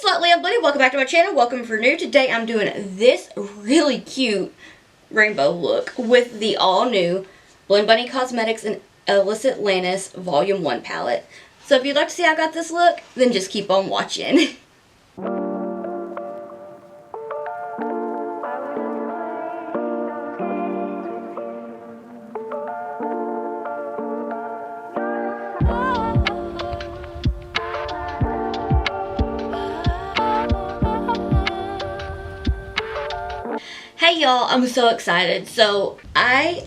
Slightly Unblended, welcome back to my channel. Welcome if you're new. Today I'm doing this really cute rainbow look with the all new Blend Bunny Cosmetics and Ellis Atlantis Volume 1 palette. So if you'd like to see how I got this look, then just keep on watching. Hey y'all, I'm so excited. So I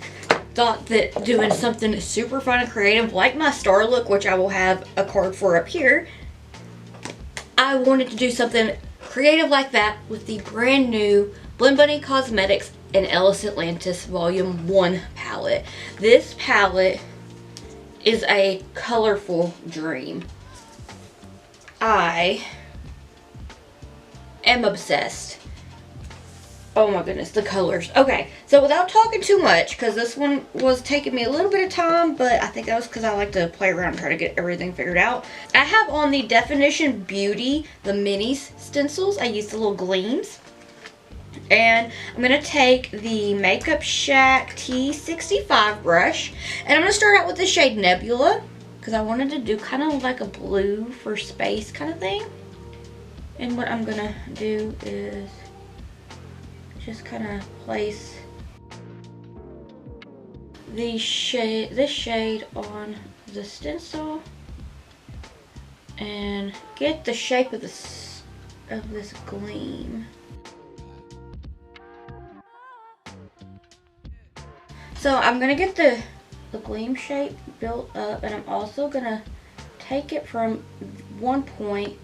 thought that doing something super fun and creative like my star look, which I will have a card for up here, I wanted to do something creative like that with the brand new Blend Bunny Cosmetics and Ellis Atlantis Volume 1 palette. This palette is a colorful dream. I am obsessed. Oh my goodness, the colors. Okay, so without talking too much, because this one was taking me a little bit of time, but I think that was because I like to play around and try to get everything figured out. I have on the Definition Beauty, the minis stencils. I use the little gleams. And I'm going to take the Makeup Shack T65 brush, and I'm going to start out with the shade Nebula, because I wanted to do kind of like a blue for space kind of thing. And what I'm going to do is just kind of place this shade on the stencil and get the shape of this gleam. So I'm gonna get the gleam shape built up, and I'm also gonna take it from one point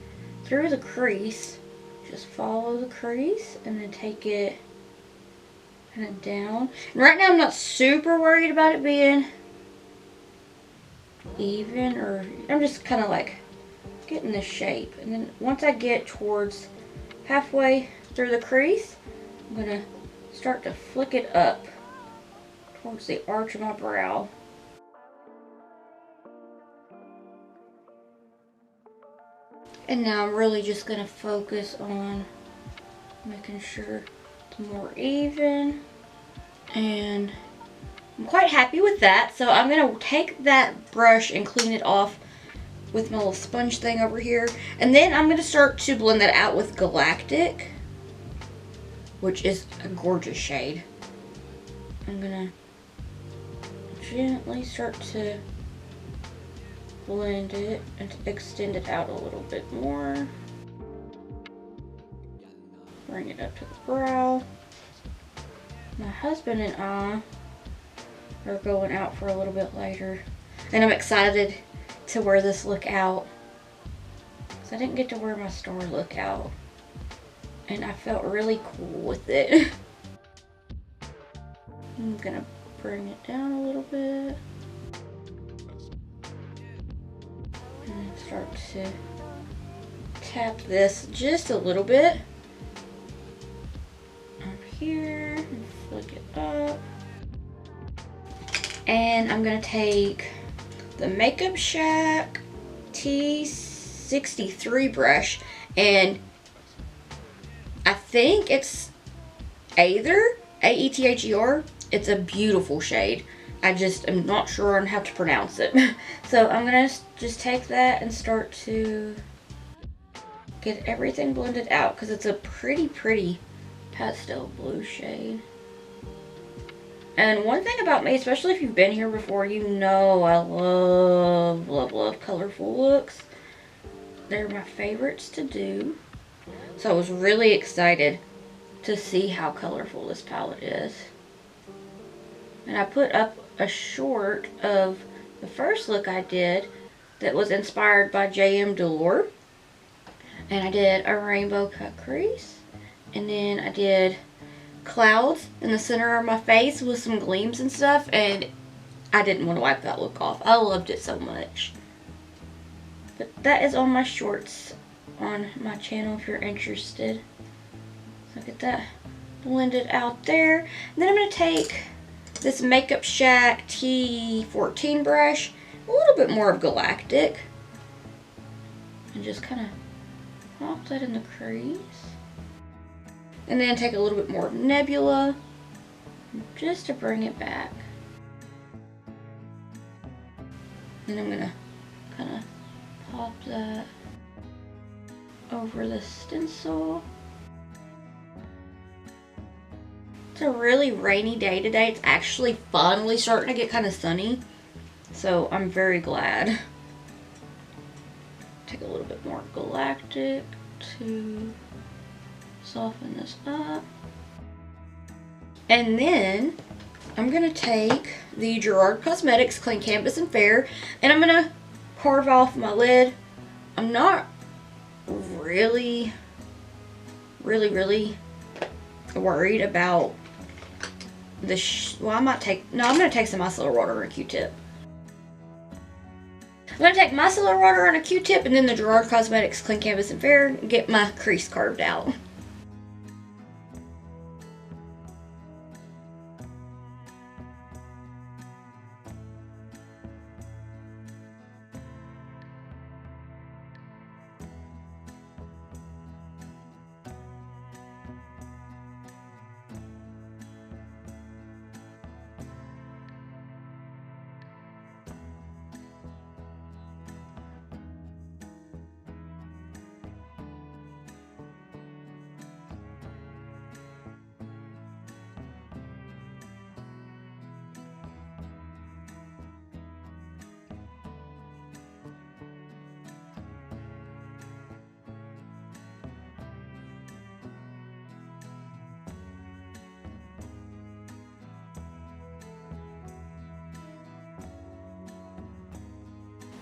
through the crease. Just follow the crease and then take it kind of down. And right now I'm not super worried about it being even, or I'm just kind of like getting the shape. And then once I get towards halfway through the crease, I'm gonna start to flick it up towards the arch of my brow. And now I'm really just going to focus on making sure it's more even. And I'm quite happy with that. So I'm going to take that brush and clean it off with my little sponge thing over here. And then I'm going to start to blend that out with Galactic, which is a gorgeous shade. I'm going to gently start to blend it and extend it out a little bit more. Bring it up to the brow. My husband and I are going out for a little bit later, and I'm excited to wear this look out, because I didn't get to wear my star look out, and I felt really cool with it. I'm gonna bring it down a little bit. And start to tap this just a little bit up here and flick it up. And I'm going to take the Makeup Shack T63 brush, and I think it's Aether, A-E-T-H-E-R. It's a beautiful shade. I just am not sure on how to pronounce it. So I'm going to just take that and start to get everything blended out, because it's a pretty pastel blue shade. And one thing about me, especially if you've been here before, you know I love colorful looks. They're my favorites to do. So I was really excited to see how colorful this palette is. And I put up a short of the first look I did that was inspired by J.M. Doodle. And I did a rainbow cut crease. And then I did clouds in the center of my face with some gleams and stuff. And I didn't want to wipe that look off. I loved it so much. But that is on my shorts on my channel if you're interested. So get that blended out there. And then I'm going to take this Makeup Shack T14 brush, a little bit more of Galactic, and just kind of pop that in the crease. And then take a little bit more Nebula just to bring it back. And I'm gonna kind of pop that over the stencil. It's a really rainy day today. It's actually finally starting to get kind of sunny, so I'm very glad. Take a little bit more galactic to soften this up. And then I'm gonna take the Gerard Cosmetics Clean Canvas and Fair, and I'm gonna carve off my lid. I'm not really worried about the well, I'm gonna take some micellar water and a Q-tip. I'm gonna take micellar water and a Q-tip, and then the Gerard Cosmetics Clean Canvas and Fair, and get my crease carved out.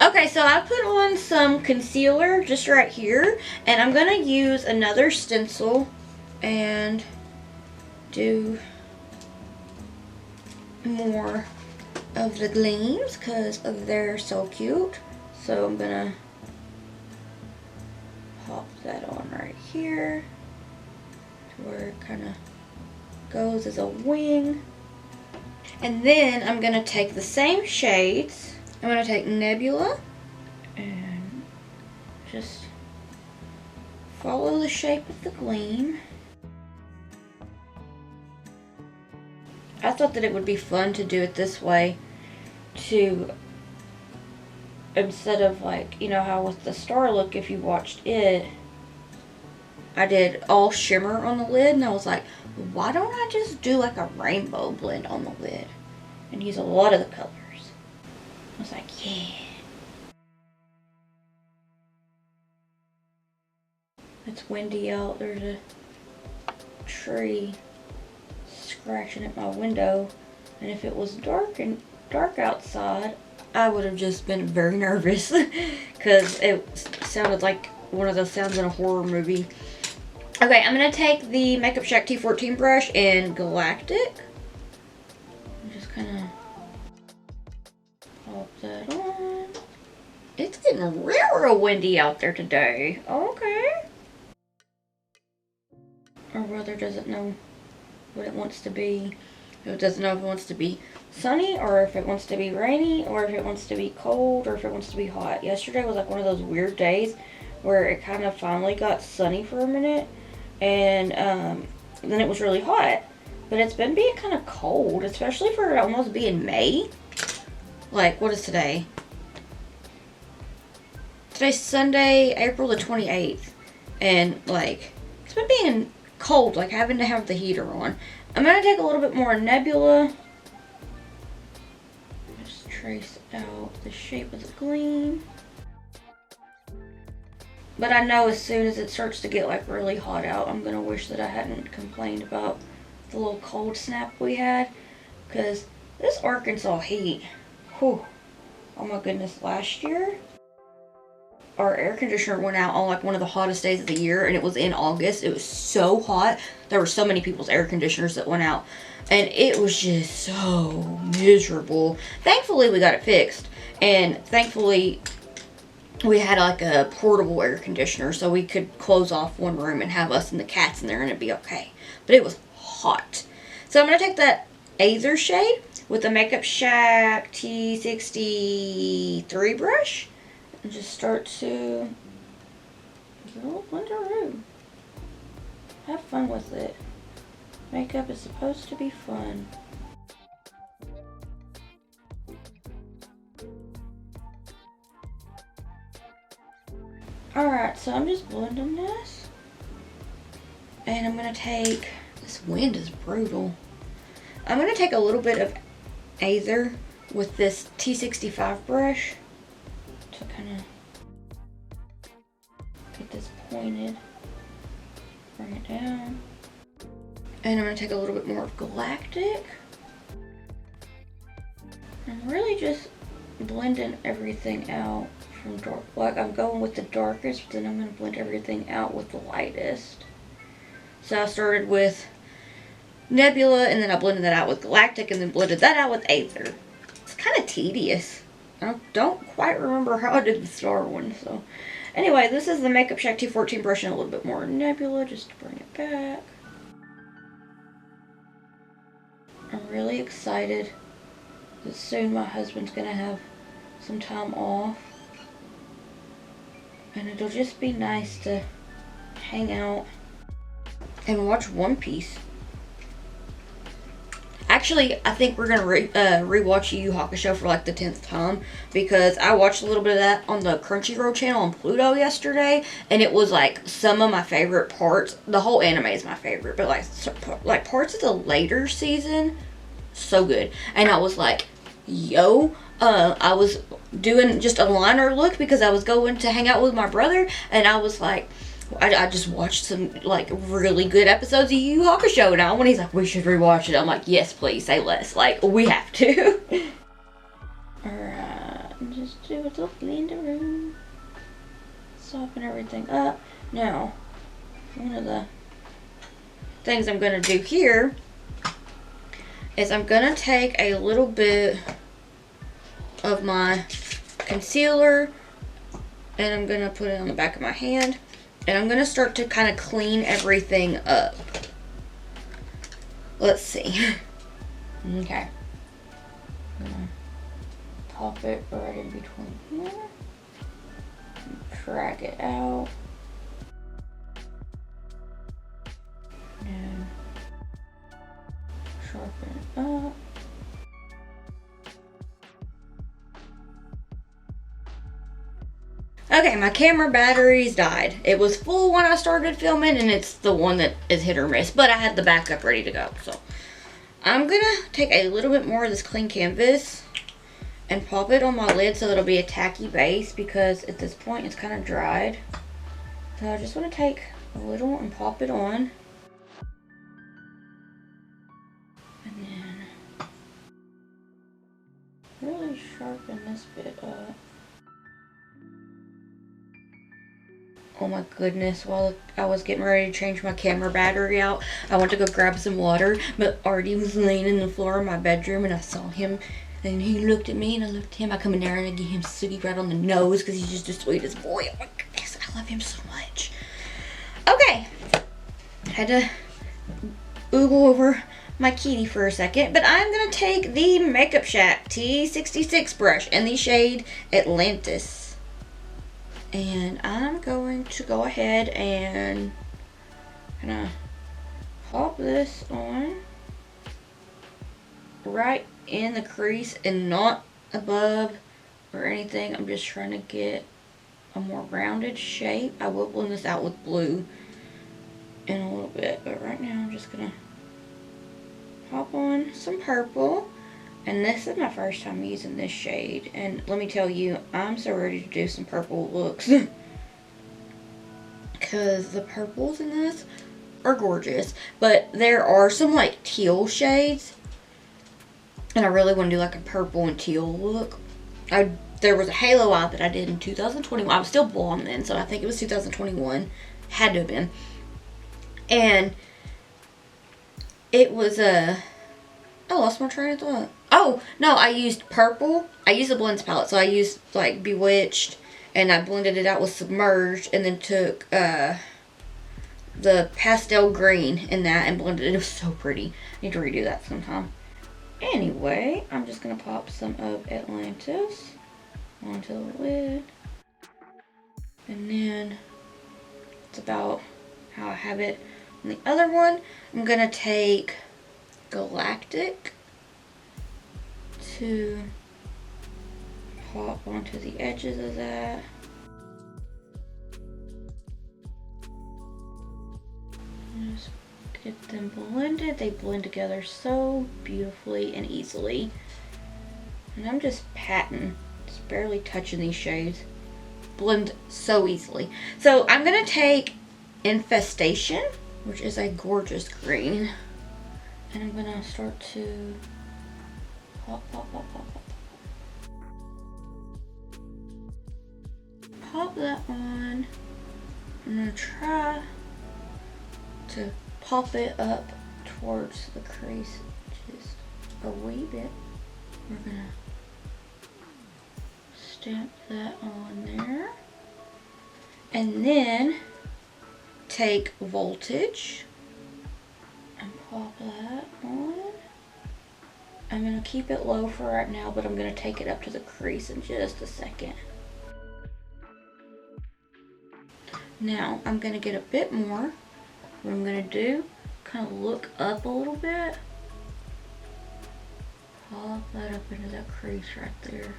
Okay, so I put on some concealer just right here, and I'm gonna use another stencil and do more of the gleams because they're so cute. So I'm gonna pop that on right here to where it kind of goes as a wing. And then I'm gonna take the same shades. I'm going to take Nebula and just follow the shape of the gleam. I thought that it would be fun to do it this way, to instead of like, you know how with the star look, if you watched it, I did all shimmer on the lid, and I was like, why don't I just do like a rainbow blend on the lid and use a lot of the colors? I was like, yeah. It's windy out. There's a tree scratching at my window. And if it was dark outside, I would have just been very nervous because it sounded like one of those sounds in a horror movie. Okay, I'm going to take the Makeup Shack T14 brush in Galactic. And just kind of pop that on. It's getting real windy out there today. Okay. Our weather doesn't know what it wants to be. It doesn't know if it wants to be sunny, or if it wants to be rainy, or if it wants to be cold, or if it wants to be hot. Yesterday was like one of those weird days where it kind of finally got sunny for a minute, and then it was really hot. But it's been being kind of cold, especially for it almost being May. Like, what is today? Today's Sunday, April the 28th. And, like, it's been being cold, like having to have the heater on. I'm going to take a little bit more Nebula. Just trace out the shape of the gleam. But I know as soon as it starts to get, like, really hot out, I'm going to wish that I hadn't complained about the little cold snap we had. Because this Arkansas heat, whew, oh my goodness, last year our air conditioner went out on like one of the hottest days of the year, and it was in August. It was so hot. There were so many people's air conditioners that went out, and it was just so miserable. Thankfully we got it fixed, and thankfully we had like a portable air conditioner, so we could close off one room and have us and the cats in there and it'd be okay. But it was hot. So I'm going to take that Aether shade with the Makeup Shack T63 brush and just start to little blender-oo. Have fun with it. Makeup is supposed to be fun. Alright, so I'm just blending this. And I'm going to take, this wind is brutal. I'm going to take a little bit of Aether with this T65 brush to kind of get this pointed. Bring it down. And I'm going to take a little bit more of Galactic. I'm really just blending everything out from dark. Like I'm going with the darkest, but then I'm going to blend everything out with the lightest. So I started with Nebula, and then I blended that out with Galactic, and then blended that out with Aether. It's kind of tedious. I don't quite remember how I did the star one. So anyway, this is the Makeup Shack T14 brush and a little bit more Nebula just to bring it back. I'm really excited that soon my husband's gonna have some time off, and it'll just be nice to hang out and watch One Piece. Actually, I think we're gonna rewatch Yu Yu Hakusho for like the 10th time, because I watched a little bit of that on the Crunchyroll channel on Pluto yesterday, and it was like some of my favorite parts. The whole anime is my favorite, but like parts of the later season, so good. And I was like, yo, I was doing just a liner look because I was going to hang out with my brother, and I was like, I just watched some like really good episodes of Yu Yu Hakusho now. When he's like, we should rewatch it, I'm like, yes, please, say less. Like, we have to. Alright, just do a little blender room. Soften everything up. Now, one of the things I'm going to do here is I'm going to take a little bit of my concealer, and I'm going to put it on the back of my hand. And I'm going to start to kind of clean everything up. Let's see. Okay. I'm going to pop it right in between here. Drag it out. And sharpen it up. Okay, my camera batteries died. It was full when I started filming, and it's the one that is hit or miss, but I had the backup ready to go. So I'm gonna take a little bit more of this clean canvas and pop it on my lid so it'll be a tacky base, because at this point it's kind of dried. So I just want to take a little and pop it on. And then really sharpen this bit up. Oh my goodness, while I was getting ready to change my camera battery out, I went to go grab some water, but Artie was laying in the floor of my bedroom, and I saw him, and he looked at me, and I looked at him. I come in there and I give him Soogie right on the nose, because he's just the sweetest boy. Oh my goodness, I love him so much. Okay, had to oogle over my kitty for a second, but I'm going to take the Makeup Shack T66 brush in the shade Atlantis. And I'm going to go ahead and kind of pop this on right in the crease and not above or anything. I'm just trying to get a more rounded shape. I will blend this out with blue in a little bit, but right now I'm just going to pop on some purple. And this is my first time using this shade. And let me tell you, I'm so ready to do some purple looks. Because the purples in this are gorgeous. But there are some like teal shades. And I really want to do like a purple and teal look. There was a halo eye that I did in 2021. I was still blonde then, so I think it was 2021. Had to have been. And it was I lost my train of thought. Oh, no, I used purple. I used the blends palette. So I used like Bewitched, and I blended it out with Submerged, and then took the pastel green in that and blended it. It was so pretty. I need to redo that sometime. Anyway, I'm just going to pop some of Atlantis onto the lid. And then That's about how I have it. On the other one, I'm gonna take Galactic to pop onto the edges of that. Just get them blended. They blend together so beautifully and easily. And I'm just patting, just barely touching these shades. Blend so easily. So I'm gonna take Infestation, which is a gorgeous green, and I'm gonna start to pop, pop, pop, pop, pop. Pop that on. I'm gonna try to pop it up towards the crease just a wee bit. We're gonna stamp that on there. And then take Voltage and pop that on. I'm gonna keep it low for right now, but I'm gonna take it up to the crease in just a second. Now I'm gonna get a bit more. What I'm gonna do, kind of look up a little bit. Pop that up into that crease right there.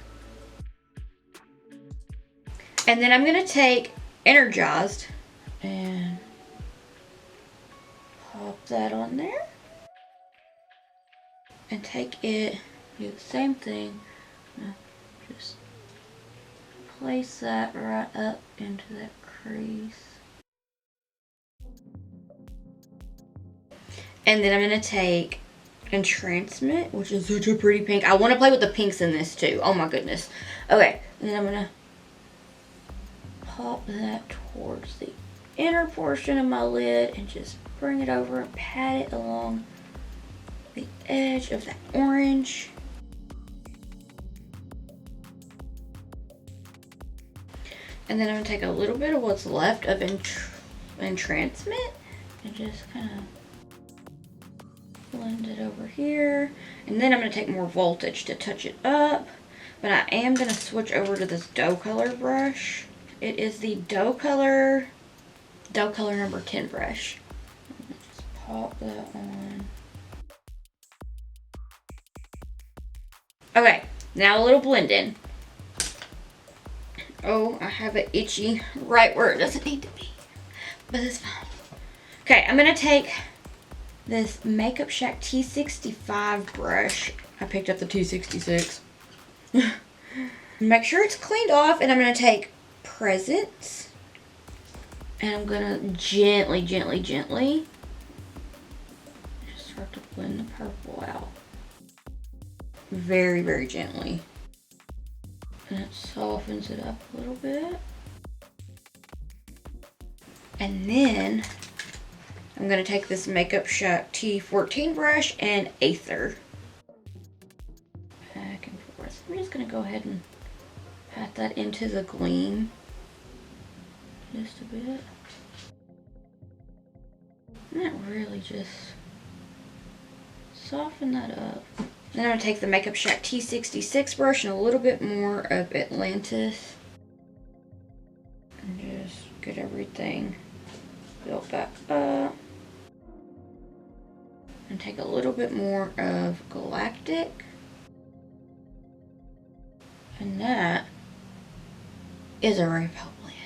And then I'm gonna take Energized and pop that on there. And take it, do the same thing. Just place that right up into that crease. And then I'm gonna take Entrancement, which is such a pretty pink. I want to play with the pinks in this too. Oh my goodness. Okay, and then I'm gonna pop that towards the inner portion of my lid and just bring it over and pat it along the edge of that orange. And then I'm gonna take a little bit of what's left of Entrancement and just kind of blend it over here. And then I'm going to take more Voltage to touch it up. But I am going to switch over to this dough color brush. It is the dough color number 10 brush. Just pop that on. Okay, now a little blend in. Oh, I have it itchy right where it doesn't need to be. But it's fine. Okay, I'm going to take this Makeup Shack T65 brush. I picked up the T66. Make sure it's cleaned off, and I'm going to take Presents. And I'm going to gently just start to blend the purple out. Very, very gently. And it softens it up a little bit. And then I'm going to take this Makeup Shack T14 brush and Aether. Back and forth. I'm just going to go ahead and pat that into the gleam. Just a bit. And that really just soften that up. Then I'm going to take the Makeup Shack T66 brush and a little bit more of Atlantis. And just get everything built back up. And take a little bit more of Galactic. And that is a rainbow blend.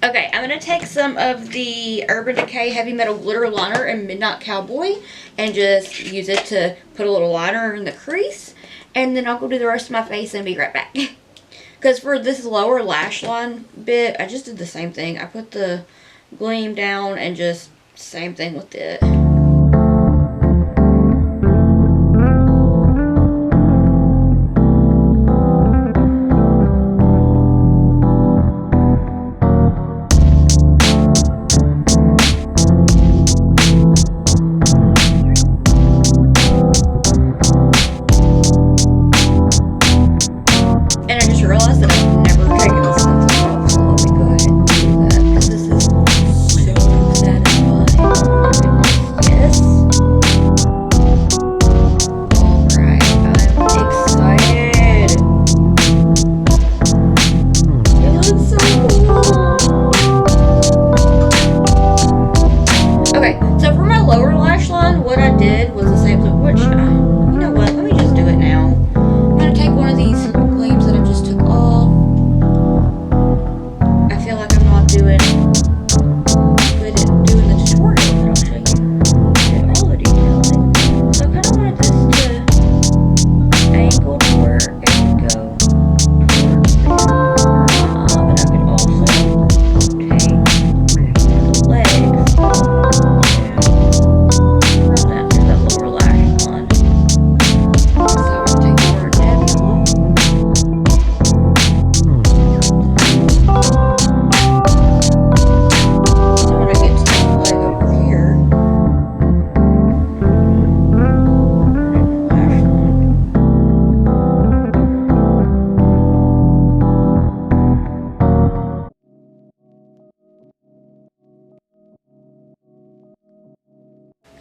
Okay, I'm going to take some of the Urban Decay Heavy Metal Glitter Liner in Midnight Cowboy and just use it to put a little liner in the crease. And then I'll go do the rest of my face and be right back. Because for this lower lash line bit, I just did the same thing. I put the gleam down and just same thing with it.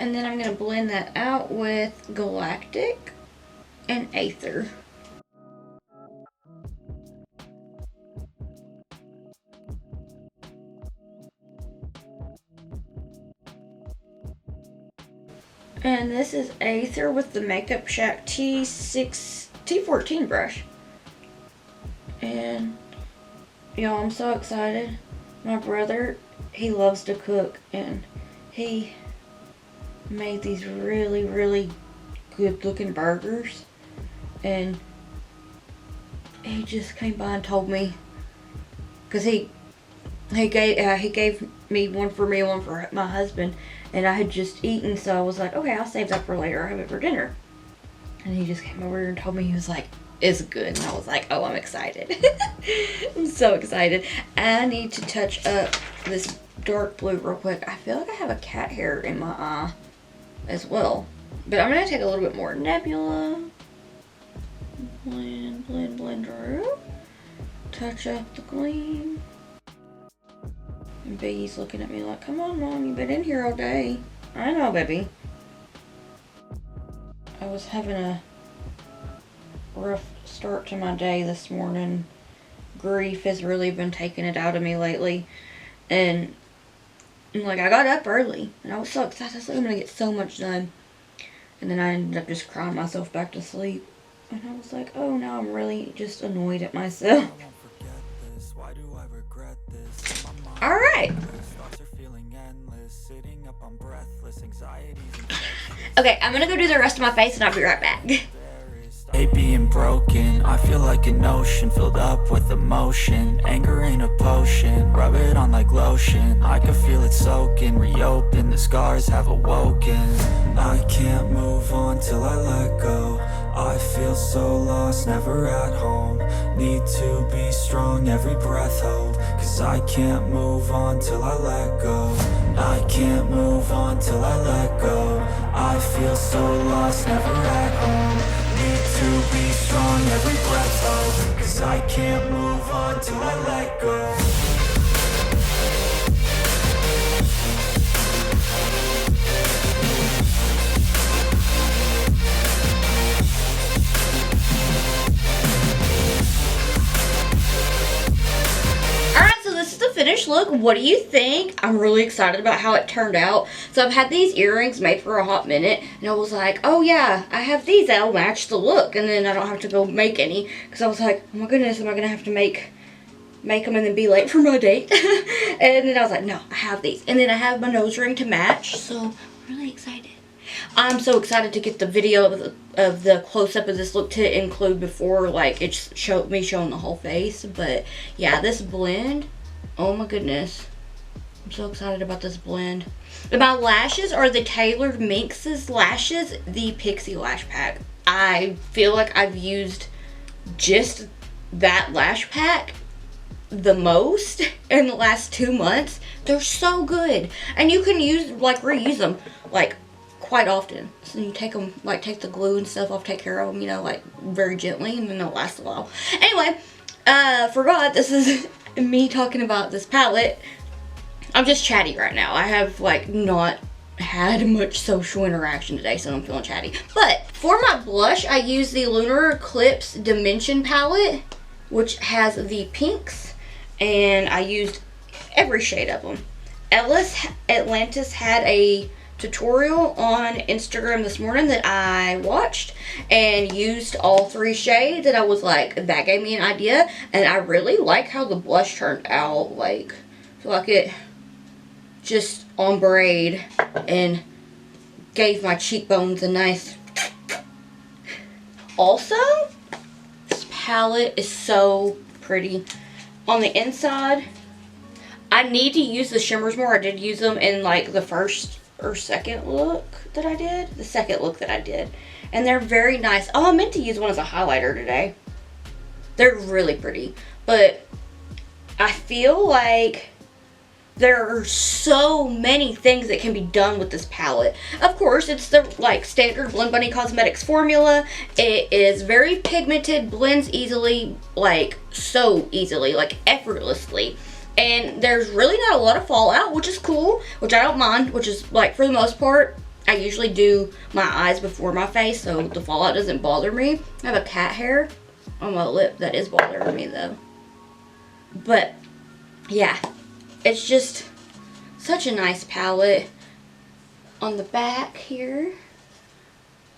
And then I'm going to blend that out with Galactic and Aether. And this is Aether with the Makeup Shack T14 brush. And y'all, I'm so excited. My brother, he loves to cook, and he made these really, really good looking burgers. And he just came by and told me, because he gave me one for me and one for my husband, and I had just eaten, so I was like, okay, I'll save that for later. I'll have it for dinner. And he just came over and told me, he was like, it's good. And I was like, oh, I'm excited. I'm so excited. I need to touch up this dark blue real quick. I feel like I have a cat hair in my eye as well. But I'm going to take a little bit more Nebula. Blend, blend, blend through. Touch up the gleam. And Biggie's looking at me like, come on, Mom, you've been in here all day. I know, baby. I was having a rough start to my day this morning. Grief has really been taking it out of me lately. And like, I got up early and I was so excited. I was like, I'm gonna get so much done. And then I ended up just crying myself back to sleep. And I was like, oh, now I'm really just annoyed at myself. Alright. Okay, I'm gonna go do the rest of my face and I'll be right back. Being broken, I feel like an ocean filled up with emotion. Anger ain't a potion, rub it on like lotion. I can feel it soaking, reopen, the scars have awoken. I can't move on till I let go. I feel so lost, never at home. Need to be strong, every breath hold. Cause I can't move on till I let go. I can't move on till I let go. I feel so lost, never at home. Need to be strong, every breath hold. Cause I can't move on till I let go. This is the finished look. What do you think? I'm really excited about how it turned out. So I've had these earrings made for a hot minute, and I was like, oh yeah, I have these that'll match the look, and then I don't have to go make any, because I was like, oh my goodness, am I gonna have to make them and then be late for my date? And then I was like, no, I have these, and then I have my nose ring to match, so I'm really excited. I'm so excited to get the video of the close-up of this look to include before, like, it's me showing the whole face. But yeah, this blend, oh my goodness, I'm so excited about this blend. And my lashes are the Tailored Minx's lashes, the Pixie Lash Pack. I feel like I've used just that lash pack the most in the last 2 months. They're so good, and you can reuse them like quite often. So you take them, like, take the glue and stuff off, take care of them, you know, like very gently, and then they'll last a while. Anyway, forgot this is me talking about this palette. I'm just chatty right now. I have like not had much social interaction today, so I'm feeling chatty. But for my blush, I use the Lunar Eclipse Dimension palette, which has the pinks, and I used every shade of them. Ellis Atlantis had a tutorial on Instagram this morning that I watched and used all 3 shades, and I was like, that gave me an idea, and I really like how the blush turned out. Like, I feel like it just ombre'd and gave my cheekbones a nice. Also, this palette is so pretty. On the inside, I need to use the shimmers more. I did use them in like the first or second look that I did. The second look that I did. And they're very nice. Oh, I meant to use one as a highlighter today. They're really pretty. But I feel like there are so many things that can be done with this palette. Of course, it's the like standard Blend Bunny Cosmetics formula. It is very pigmented, blends easily, like so easily, like effortlessly. And there's really not a lot of fallout, which is cool, which I don't mind, which is like for the most part, I usually do my eyes before my face so the fallout doesn't bother me. I have a cat hair on my lip that is bothering me though. But yeah, it's just such a nice palette. On the back here,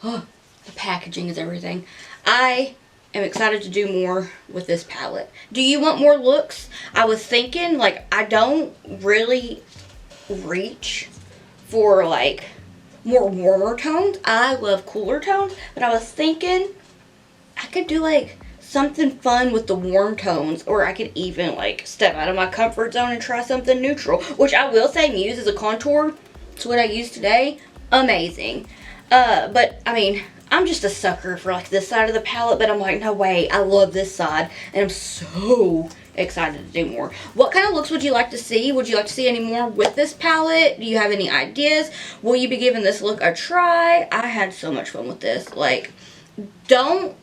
oh, the packaging is everything. I am excited to do more with this palette. Do you want more looks? I was thinking, like, I don't really reach for like more warmer tones. I love cooler tones, but I was thinking I could do like something fun with the warm tones, or I could even like step out of my comfort zone and try something neutral, which I will say Muse as a contour, it's what I use today, amazing. But I mean, I'm just a sucker for like this side of the palette, but I'm like, no way, I love this side, and I'm so excited to do more. What kind of looks would you like to see? Would you like to see any more with this palette? Do you have any ideas? Will you be giving this look a try? I had so much fun with this. Like, don't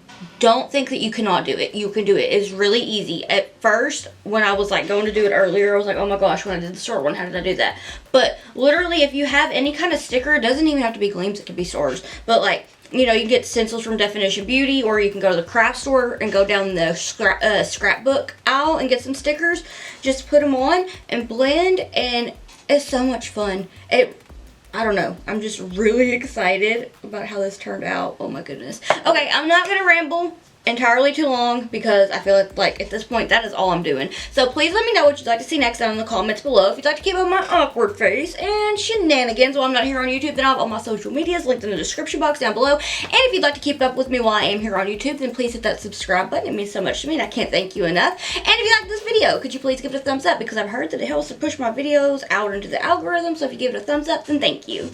think that you cannot do it. You can do it. It's really easy. At first, when I was like going to do it earlier, I was like, oh my gosh, when I did the short one, how did I do that? But literally, if you have any kind of sticker, it doesn't even have to be gleams, it can be stars. But like, you know, you can get stencils from Definition Beauty, or you can go to the craft store and go down the scrapbook aisle and get some stickers. Just put them on and blend, and it's so much fun. I don't know. I'm just really excited about how this turned out. Oh my goodness. Okay, I'm not going to ramble entirely too long because I feel like at this point that is all I'm doing. So please let me know what you'd like to see next down in the comments below. If you'd like to keep up my awkward face and shenanigans while I'm not here on YouTube, then I'll have all my social medias linked in the description box down below. And if you'd like to keep up with me while I am here on YouTube, then please hit that subscribe button. It means so much to me and I can't thank you enough. And if you like this video, could you please give it a thumbs up, because I've heard that it helps to push my videos out into the algorithm. So if you give it a thumbs up, then thank you.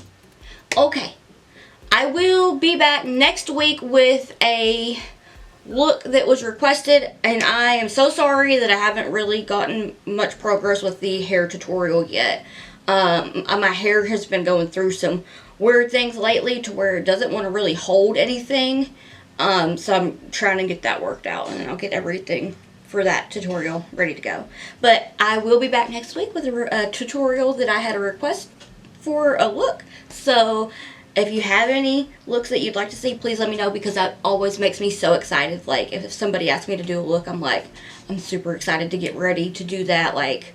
Okay, I will be back next week with a look that was requested, and I am so sorry that I haven't really gotten much progress with the hair tutorial yet. My hair has been going through some weird things lately to where it doesn't want to really hold anything, so I'm trying to get that worked out, and then I'll get everything for that tutorial ready to go. But I will be back next week with a tutorial that I had a request for a look. So if you have any looks that you'd like to see, please let me know, because that always makes me so excited. Like, if somebody asks me to do a look, I'm like, I'm super excited to get ready to do that. Like,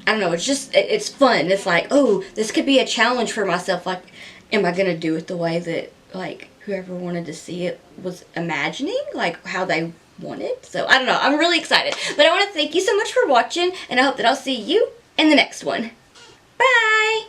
I don't know, it's just, it's fun. It's like, oh, this could be a challenge for myself. Like, am I going to do it the way that, like, whoever wanted to see it was imagining? Like, how they wanted? So, I don't know. I'm really excited. But I want to thank you so much for watching, and I hope that I'll see you in the next one. Bye!